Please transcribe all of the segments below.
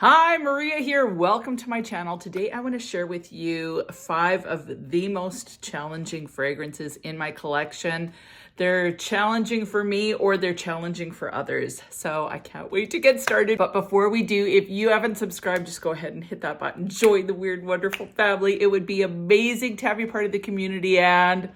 Hi, Maria here. Welcome to my channel. Today I want to share with you 5 of the most challenging fragrances in my collection. They're challenging for me or they're challenging for others. So I can't wait to get started. But before we do, if you haven't subscribed, just go ahead and hit that button. Join the Weird Wonderful family. It would be amazing to have you part of the community, and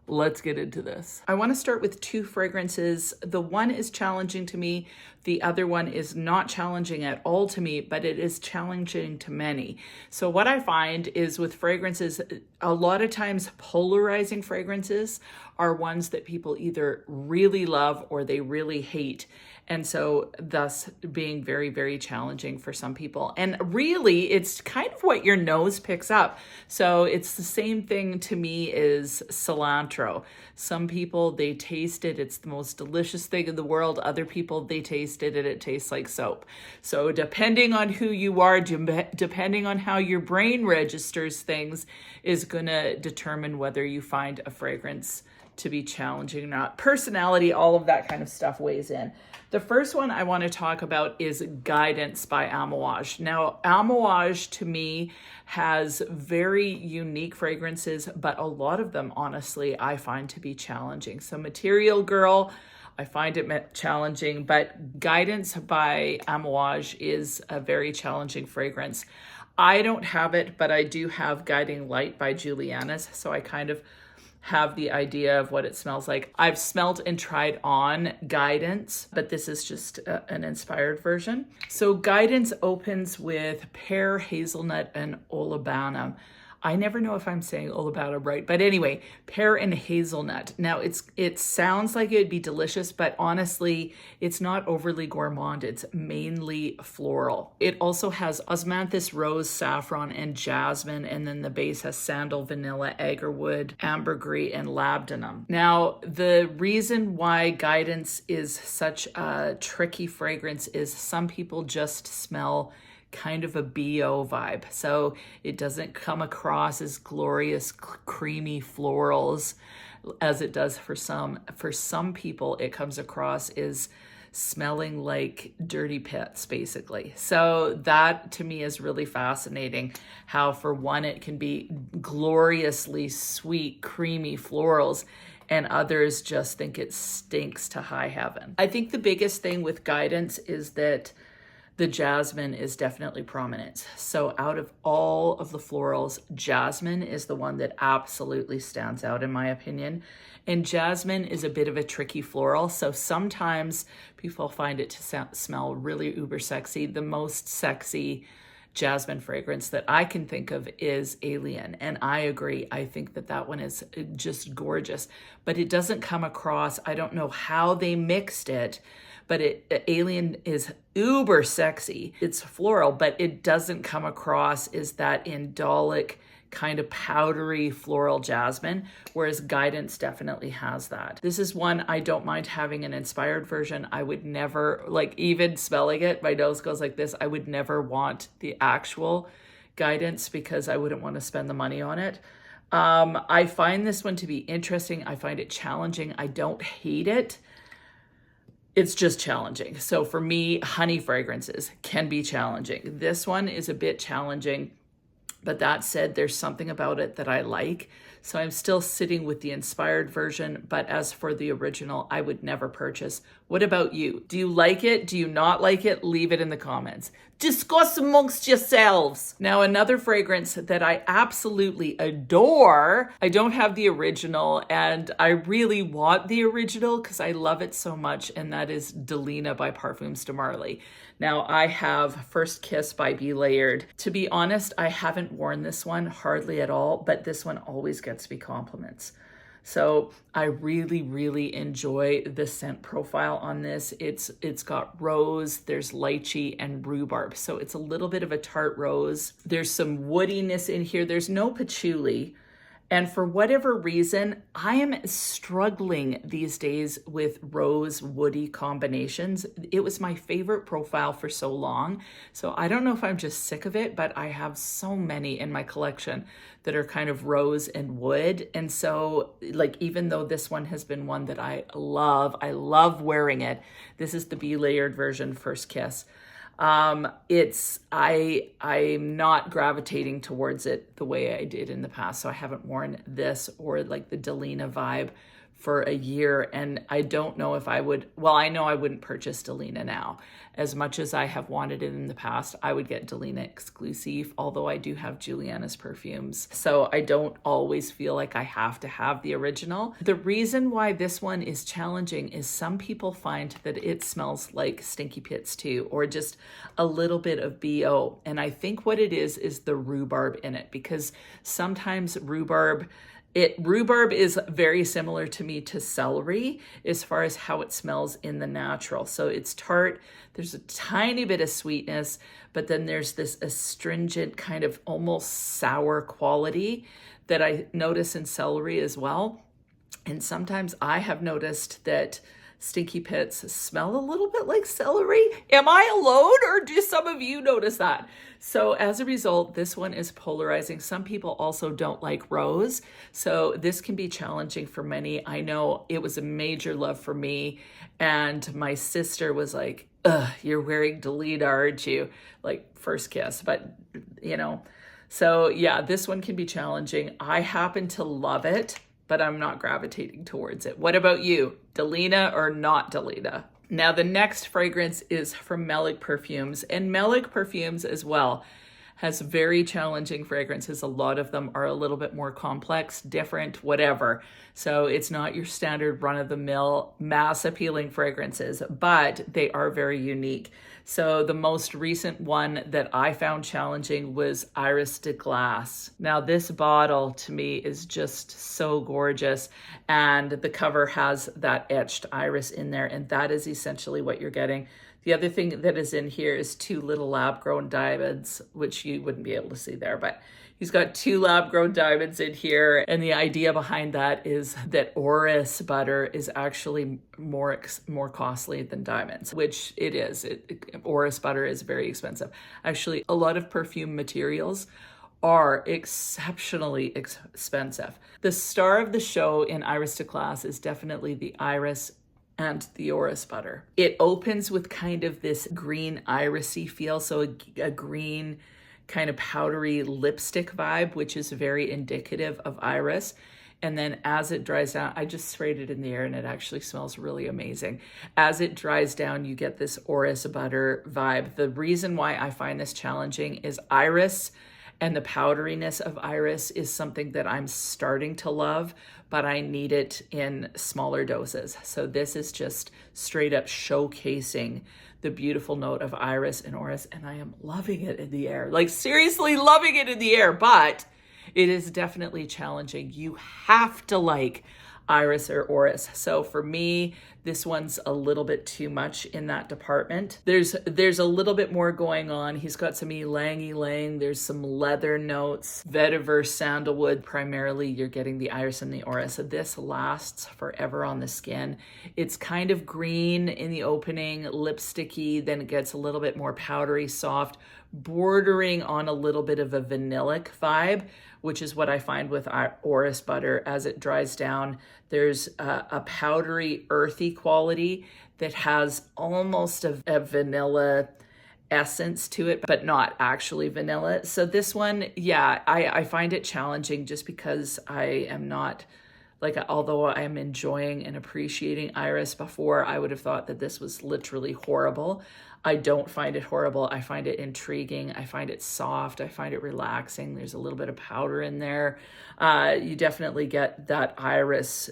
let's get into this. I want to start with 2 fragrances. The one is challenging to me. The other one is not challenging at all to me, but it is challenging to many. So what I find is with fragrances, a lot of times polarizing fragrances are ones that people either really love or they really hate. And so thus being very, very challenging for some people. And really, it's kind of what your nose picks up. So it's the same thing to me as cilantro. Some people, they taste it, it's the most delicious thing in the world. Other people, they taste it and it tastes like soap. So depending on who you are, depending on how your brain registers things, is gonna determine whether you find a fragrance to be challenging or not. Personality, all of that kind of stuff weighs in. The first one I want to talk about is Guidance by Amouage. Now, Amouage to me has very unique fragrances, but a lot of them, honestly, I find to be challenging. So Material Girl, I find it challenging, but Guidance by Amouage is a very challenging fragrance. I don't have it, but I do have Guiding Light by Jeulia's, so I kind of have the idea of what it smells like. I've smelled and tried on Guidance, but this is just an inspired version. So Guidance opens with pear, hazelnut, and olabana. I never know if I'm saying olabana right, but anyway, pear and hazelnut. Now it sounds like it would be delicious, but honestly, it's not overly gourmand. It's mainly floral. It also has osmanthus, rose, saffron, and jasmine, and then the base has sandal, vanilla, agarwood, ambergris, and labdanum. Now, the reason why Guidance is such a tricky fragrance is some people just smell kind of a BO vibe. So it doesn't come across as glorious, creamy florals as it does for some. For some people, it comes across as smelling like dirty pits, basically. So that to me is really fascinating, how for one, it can be gloriously sweet, creamy florals, and others just think it stinks to high heaven. I think the biggest thing with Guidance is that the jasmine is definitely prominent. So out of all of the florals, jasmine is the one that absolutely stands out in my opinion. And jasmine is a bit of a tricky floral. So sometimes people find it to smell really uber sexy. The most sexy jasmine fragrance that I can think of is Alien. And I agree. I think that that one is just gorgeous, but it doesn't come across. I don't know how they mixed it, but Alien is uber sexy. It's floral, but it doesn't come across as that indolic kind of powdery floral jasmine, whereas Guidance definitely has that. This is one I don't mind having an inspired version. I would never, like even smelling it, my nose goes like this. I would never want the actual Guidance because I wouldn't want to spend the money on it. I find this one to be interesting. I find it challenging. I don't hate it. It's just challenging. So for me, honey fragrances can be challenging. This one is a bit challenging, but that said, there's something about it that I like. So I'm still sitting with the inspired version, but as for the original, I would never purchase. What about you? Do you like it? Do you not like it? Leave it in the comments. Discuss amongst yourselves. Now, another fragrance that I absolutely adore, I don't have the original, and I really want the original because I love it so much, and that is Delina by Parfums de Marly. Now, I have First Kiss by Be Layered. To be honest, I haven't worn this one hardly at all, but this one always gets me compliments. So I really, really enjoy the scent profile on this. It's got rose, there's lychee, and rhubarb. So it's a little bit of a tart rose. There's some woodiness in here. There's no patchouli. And for whatever reason, I am struggling these days with rose woody combinations. It was my favorite profile for so long. So I don't know if I'm just sick of it, but I have so many in my collection that are kind of rose and wood. And so like, even though this one has been one that I love wearing it. This is the Be Layered version, First Kiss. I'm not gravitating towards it the way I did in the past. So I haven't worn this or like the Delina vibe for a year, and I don't know if I would, well, I know I wouldn't purchase Delina now. As much as I have wanted it in the past, I would get Delina exclusive, although I do have Juliana's perfumes. So I don't always feel like I have to have the original. The reason why this one is challenging is some people find that it smells like Stinky Pits too, or just a little bit of BO. And I think what it is the rhubarb in it, because sometimes rhubarb is very similar to me to celery as far as how it smells in the natural. So it's tart, there's a tiny bit of sweetness, but then there's this astringent kind of almost sour quality that I notice in celery as well. And sometimes I have noticed that Stinky Pits smell a little bit like celery. Am I alone, or do some of you notice that? So as a result, this one is polarizing. Some people also don't like rose, so this can be challenging for many. I know it was a major love for me, and my sister was like, ugh, you're wearing Delina, aren't you? Like first kiss, but you know. So yeah, this one can be challenging. I happen to love it, but I'm not gravitating towards it. What about you? Delina or not Delina? Now the next fragrance is from Meleg Perfumes, and Meleg Perfumes as well has very challenging fragrances. A lot of them are a little bit more complex, different, whatever. So it's not your standard run-of-the-mill mass appealing fragrances, but they are very unique. So the most recent one that I found challenging was Iris de Glace. Now this bottle to me is just so gorgeous, and the cover has that etched iris in there, and that is essentially what you're getting. The other thing that is in here is 2 little lab-grown diamonds, which you wouldn't be able to see there, but he's got 2 lab-grown diamonds in here. And the idea behind that is that orris butter is actually more costly than diamonds, which it is. Orris butter is very expensive. Actually, a lot of perfume materials are exceptionally expensive. The star of the show in Iris de Glace is definitely the iris and the orris butter. It opens with kind of this green irisy feel, so a green kind of powdery lipstick vibe, which is very indicative of iris. And then as it dries down, I just sprayed it in the air and it actually smells really amazing. As it dries down, you get this orris butter vibe. The reason why I find this challenging is iris, and the powderiness of iris is something that I'm starting to love, but I need it in smaller doses. So this is just straight up showcasing the beautiful note of iris and orris, and I am loving it in the air. Like seriously loving it in the air, but it is definitely challenging. You have to like iris or orris. So for me, this one's a little bit too much in that department. There's a little bit more going on. He's got some ylang-ylang, there's some leather notes, vetiver, sandalwood. Primarily, you're getting the iris and the orris. So this lasts forever on the skin. It's kind of green in the opening, lipsticky, then it gets a little bit more powdery, soft, bordering on a little bit of a vanillic vibe, which is what I find with orris butter. As it dries down, there's a powdery, earthy quality that has almost a vanilla essence to it, but not actually vanilla. So this one, yeah, I find it challenging just because I am not, like, although I'm enjoying and appreciating iris before, I would have thought that this was literally horrible. I don't find it horrible. I find it intriguing. I find it soft. I find it relaxing. There's a little bit of powder in there. You definitely get that iris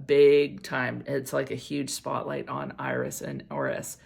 big time. It's like a huge spotlight on iris and orris.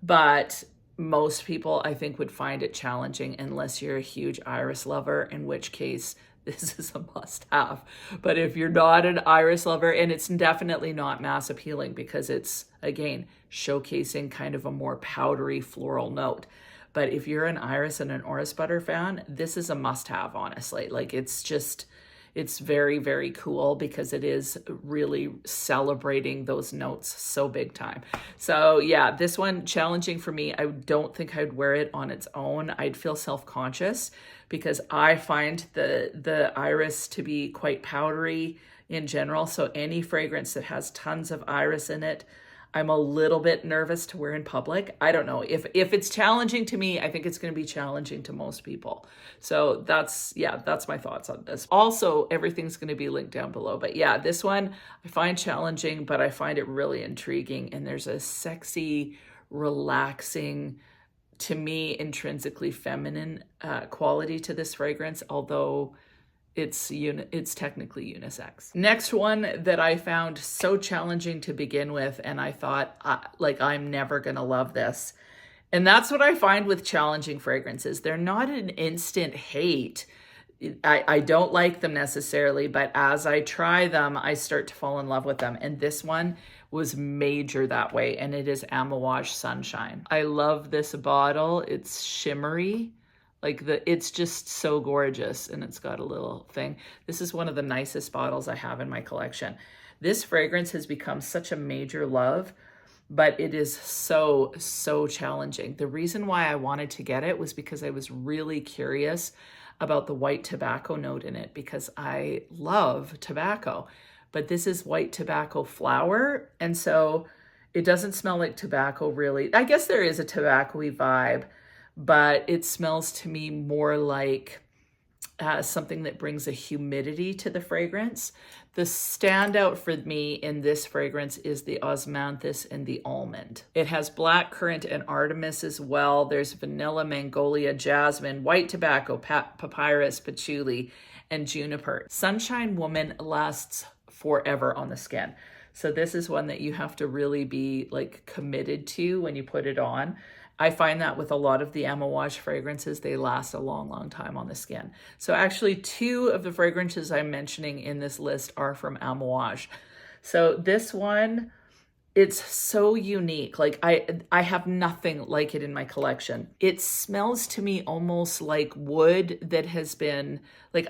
But most people, I think, would find it challenging unless you're a huge iris lover, in which case this is a must-have. But if you're not an iris lover, and it's definitely not mass appealing because it's, again, showcasing kind of a more powdery floral note. But if you're an iris and an orris butter fan, this is a must-have, honestly. Like, it's just, it's very, very cool because it is really celebrating those notes so big time. So yeah, this one challenging for me. I don't think I'd wear it on its own. I'd feel self-conscious because I find the iris to be quite powdery in general. So any fragrance that has tons of iris in it, I'm a little bit nervous to wear in public. I don't know. If it's challenging to me, I think it's going to be challenging to most people. So that's my thoughts on this. Also, everything's going to be linked down below. But yeah, this one I find challenging, but I find it really intriguing. And there's a sexy, relaxing, to me, intrinsically feminine quality to this fragrance, although it's technically unisex. Next one that I found so challenging to begin with, and I thought, I'm never gonna love this. And that's what I find with challenging fragrances. They're not an instant hate. I don't like them necessarily, but as I try them, I start to fall in love with them. And this one was major that way, and it is Amouage Sunshine. I love this bottle. It's shimmery. It's just so gorgeous, and it's got a little thing. This is one of the nicest bottles I have in my collection. This fragrance has become such a major love, but it is so, so challenging. The reason why I wanted to get it was because I was really curious about the white tobacco note in it, because I love tobacco, but this is white tobacco flower, and so it doesn't smell like tobacco really. I guess there is a tobacco-y vibe, but it smells to me more like something that brings a humidity to the fragrance. The standout for me in this fragrance is the osmanthus and the almond. It has blackcurrant and artemis as well. There's vanilla, magnolia, jasmine, white tobacco, papyrus, patchouli, and juniper. Sunshine Woman lasts forever on the skin. So this is one that you have to really be committed to when you put it on. I find that with a lot of the Amouage fragrances, they last a long, long time on the skin. So actually 2 of the fragrances I'm mentioning in this list are from Amouage. So this one, it's so unique. I have nothing like it in my collection. It smells to me almost like wood that has been,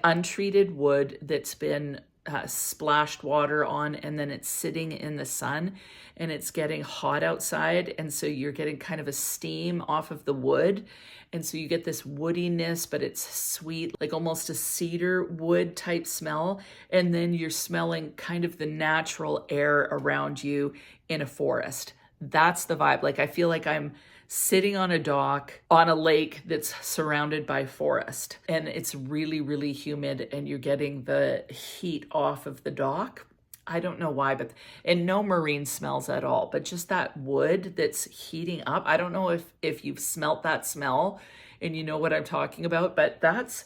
untreated wood that's been splashed water on, and then it's sitting in the sun and it's getting hot outside, and so you're getting kind of a steam off of the wood, and so you get this woodiness, but it's sweet, like almost a cedar wood type smell, and then you're smelling kind of the natural air around you in a forest. That's the vibe. I feel like I'm sitting on a dock on a lake that's surrounded by forest, and it's really, really humid, and you're getting the heat off of the dock. I don't know why, and no marine smells at all, but just that wood that's heating up. I don't know if you've smelt that smell and you know what I'm talking about, but that's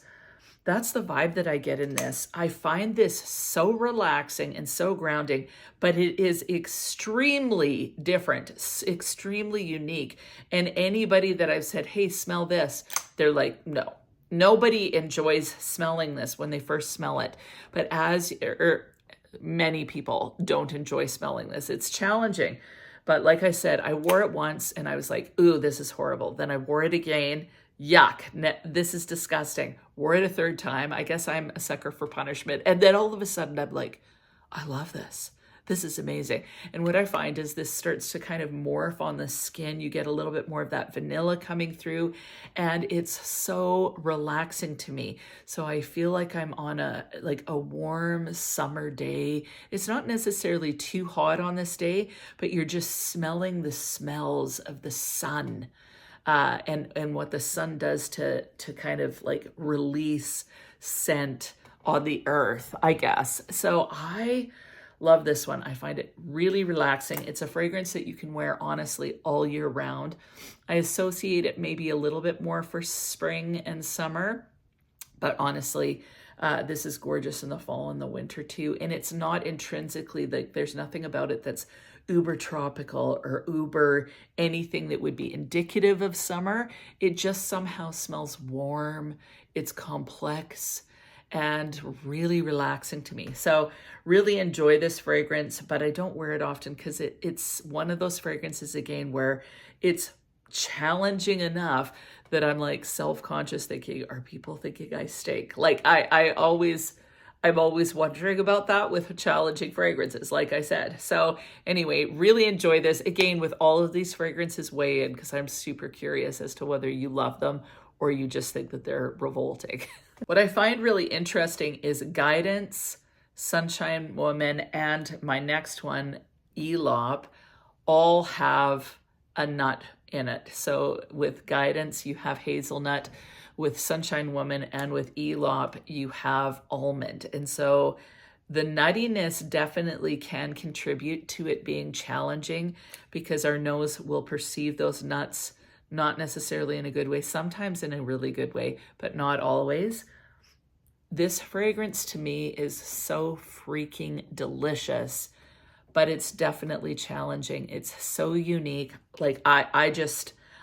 the vibe that I get in this. I find this so relaxing and so grounding, but it is extremely different, extremely unique. And anybody that I've said, hey, smell this, they're like, no. Nobody enjoys smelling this when they first smell it. But many people don't enjoy smelling this. It's challenging. But like I said, I wore it once and I was like, ooh, this is horrible. Then I wore it again. Yuck, this is disgusting. Wore it a 3rd time. I guess I'm a sucker for punishment. And then all of a sudden I'm like, I love this. This is amazing. And what I find is this starts to kind of morph on the skin. You get a little bit more of that vanilla coming through, and it's so relaxing to me. So I feel like I'm on a warm summer day. It's not necessarily too hot on this day, but you're just smelling the smells of the sun. And what the sun does to kind of release scent on the earth, I guess. So I love this one. I find it really relaxing. It's a fragrance that you can wear honestly all year round. I associate it maybe a little bit more for spring and summer, but honestly, this is gorgeous in the fall and the winter too. And it's not intrinsically there's nothing about it that's uber tropical or uber anything that would be indicative of summer. It just somehow smells warm. It's complex and really relaxing to me. So really enjoy this fragrance, but I don't wear it often because it's one of those fragrances again where it's challenging enough that I'm self-conscious thinking, are people thinking I stink? I'm always wondering about that with challenging fragrances, like I said. So anyway, really enjoy this. Again, with all of these fragrances, weigh in because I'm super curious as to whether you love them or you just think that they're revolting. What I find really interesting is Guidance, Sunshine Woman, and my next one, Ylop, all have a nut in it. So with Guidance, you have hazelnut. With Sunshine Woman and with Ylop, you have almond. And so the nuttiness definitely can contribute to it being challenging because our nose will perceive those nuts not necessarily in a good way, sometimes in a really good way, but not always. This fragrance to me is so freaking delicious, but it's definitely challenging. It's so unique. Like I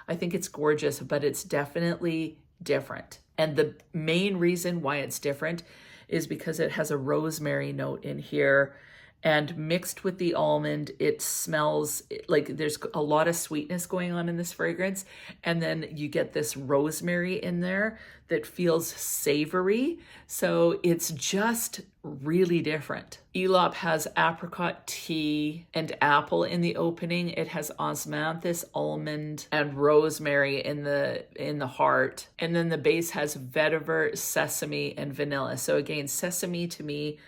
think it's gorgeous, but it's definitely different. And the main reason why it's different is because it has a rosemary note in here, and mixed with the almond, it smells like there's a lot of sweetness going on in this fragrance. And then you get this rosemary in there that feels savory. So it's just really different. Ylop has apricot tea and apple in the opening. It has osmanthus, almond, and rosemary in the heart. And then the base has vetiver, sesame, and vanilla. So again, sesame to me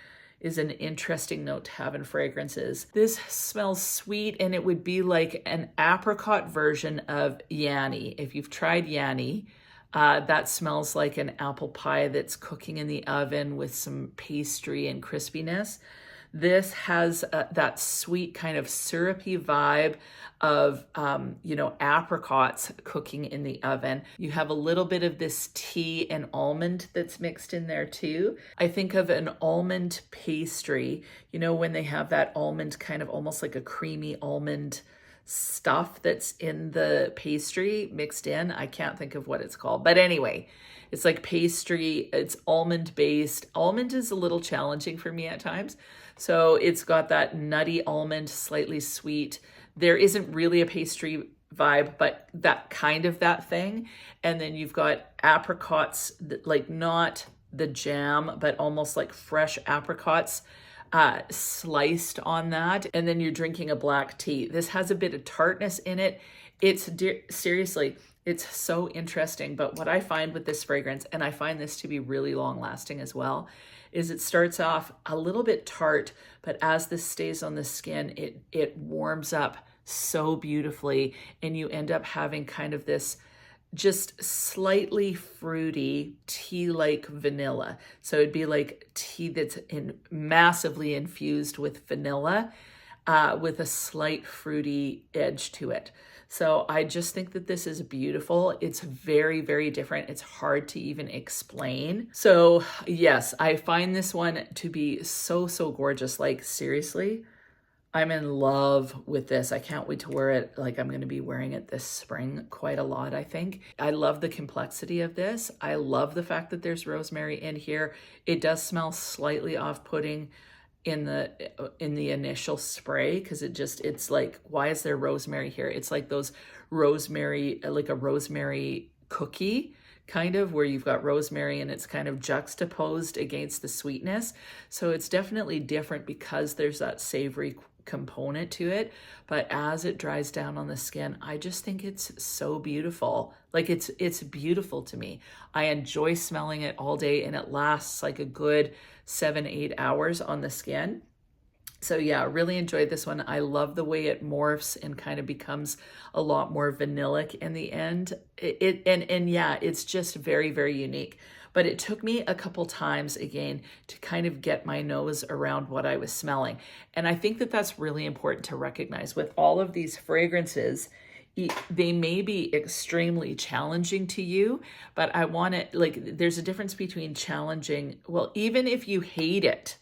is an interesting note to have in fragrances. This smells sweet, and it would be like an apricot version of Yanni. If you've tried Yanni, that smells like an apple pie that's cooking in the oven with some pastry and crispiness. This has that sweet kind of syrupy vibe of, apricots cooking in the oven. You have a little bit of this tea and almond that's mixed in there too. I think of an almond pastry, when they have that almond kind of almost like a creamy almond stuff that's in the pastry mixed in. I can't think of what it's called, but anyway, it's like pastry. It's almond based. Almond is a little challenging for me at times. So it's got that nutty almond, slightly sweet. There isn't really a pastry vibe, but that kind of that thing. And then you've got apricots, like not the jam, but almost like fresh apricots sliced on that. And then you're drinking a black tea. This has a bit of tartness in it. Seriously, it's so interesting. But what I find with this fragrance, and I find this to be really long lasting as well, is it starts off a little bit tart, but as this stays on the skin, it warms up so beautifully, and you end up having kind of this just slightly fruity tea-like vanilla. So it'd be like tea that's massively infused with vanilla, with a slight fruity edge to it. So I just think that this is beautiful. It's very, very different. It's hard to even explain. So yes, I find this one to be so, so gorgeous. Like seriously, I'm in love with this. I can't wait to wear it. Like I'm going to be wearing it this spring quite a lot, I think. I love the complexity of this. I love the fact that there's rosemary in here. It does smell slightly off-putting in the initial spray, because it's like, why is there rosemary here? It's like those rosemary, like a rosemary cookie kind of, where you've got rosemary and it's kind of juxtaposed against the sweetness. So it's definitely different because there's that savory component to it. But as it dries down on the skin, I just think it's so beautiful. Like it's beautiful to me. I enjoy smelling it all day, and it lasts like a good 7-8 hours on the skin. So yeah, really enjoyed this one. I love the way it morphs and kind of becomes a lot more vanillic in the end. Yeah, it's just very, very unique. But it took me a couple times again to kind of get my nose around what I was smelling. And I think that that's really important to recognize with all of these fragrances. They may be extremely challenging to you, but I want to, like, there's a difference between challenging. Well, even if you hate it,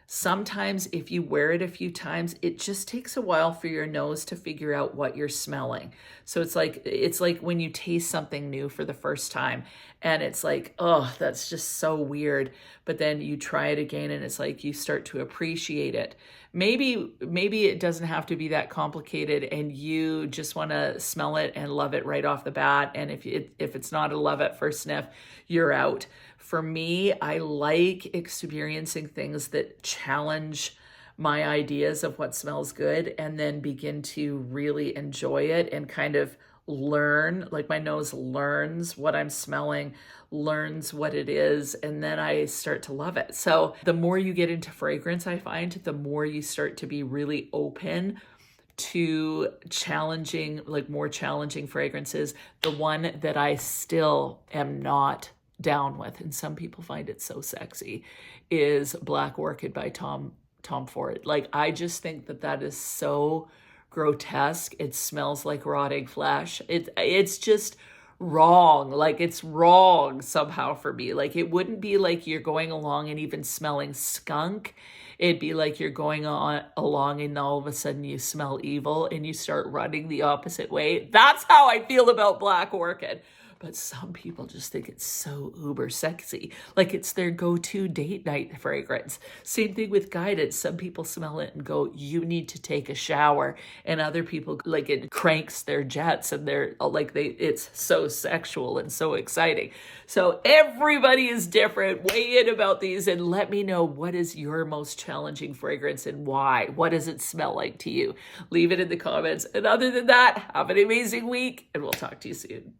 sometimes if you wear it a few times, it just takes a while for your nose to figure out what you're smelling. So it's like when you taste something new for the first time and it's like, oh, that's just so weird. But then you try it again and it's like you start to appreciate it. Maybe it doesn't have to be that complicated and you just want to smell it and love it right off the bat. And if it's not a love at first sniff, you're out. For me, I like experiencing things that challenge my ideas of what smells good and then begin to really enjoy it and kind of learn, like my nose learns what I'm smelling, learns what it is, and then I start to love it. So the more you get into fragrance, I find, the more you start to be really open to challenging, like more challenging fragrances, the one that I still am not down with, and some people find it so sexy, is Black Orchid by Tom Ford. Like, I just think that that is so grotesque. It smells like rotting flesh. It's just wrong. Like, it's wrong somehow for me. Like, it wouldn't be like you're going along and even smelling skunk. It'd be like you're going along and all of a sudden you smell evil and you start running the opposite way. That's how I feel about Black Orchid. But some people just think it's so uber sexy. Like, it's their go-to date night fragrance. Same thing with Guidance. Some people smell it and go, you need to take a shower. And other people, like, it cranks their jets and they're like, it's so sexual and so exciting. So everybody is different. Weigh in about these and let me know, what is your most challenging fragrance and why? What does it smell like to you? Leave it in the comments. And other than that, have an amazing week and we'll talk to you soon.